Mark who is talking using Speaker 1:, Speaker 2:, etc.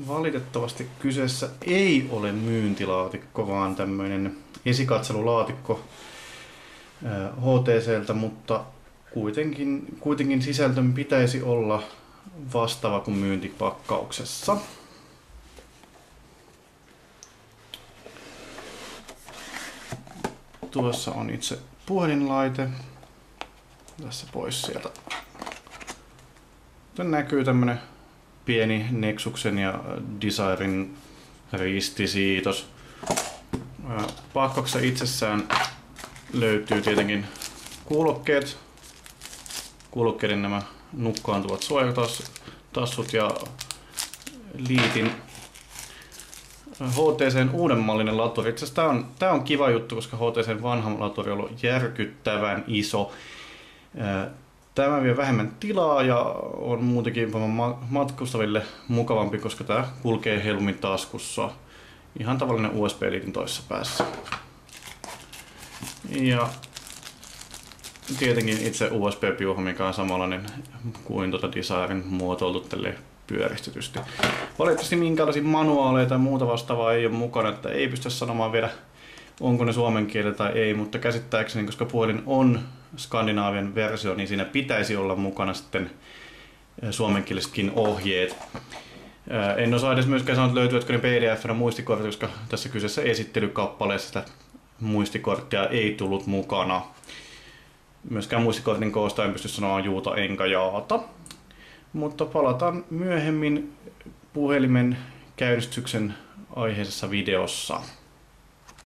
Speaker 1: Valitettavasti kyseessä ei ole myyntilaatikko, vaan tämmöinen esikatselulaatikko HTC:ltä, mutta kuitenkin sisältön pitäisi olla vastaava kuin myyntipakkauksessa. Tuossa on itse puhelinlaite. Tässä pois sieltä. Sitten näkyy tämmönen pieni Nexuksen ja Desiren ristisiitos. Pakkauksessa itsessään löytyy tietenkin kuulokkeet. Kuulokkeiden nämä nukkaantuvat suojatassut ja liitin HTC:n uudenmallinen laturi. Itse asiassa tää on kiva juttu, koska HTC:n vanha laturi on ollut järkyttävän iso. Tämä vie vähemmän tilaa ja on muutenkin matkustaville mukavampi, koska tämä kulkee helmin taskussa. Ihan tavallinen USB-liitin toisessa päässä. Ja tietenkin itse USB-piuha, mikä on samanlainen kuin Desiren muotoiltu pyöristetysti. Valitettavasti minkälaisia manuaaleja tai muuta vastaavaa ei ole mukana, että ei pysty sanomaan vielä onko ne suomen kielellä tai ei, mutta käsittääkseni, koska puhelin on Skandinaavian versio, niin siinä pitäisi olla mukana sitten suomenkielisetkin ohjeet. En osaa edes myöskään sanoa, että löytyvätkö ne PDF-nä muistikortit, koska tässä kyseessä esittelykappaleessa sitä muistikorttia ei tullut mukana. Myöskään muistikortin koosta en pysty sanomaan juuta enkä jaata. Mutta palataan myöhemmin puhelimen käynnistyksen aiheisessa videossa.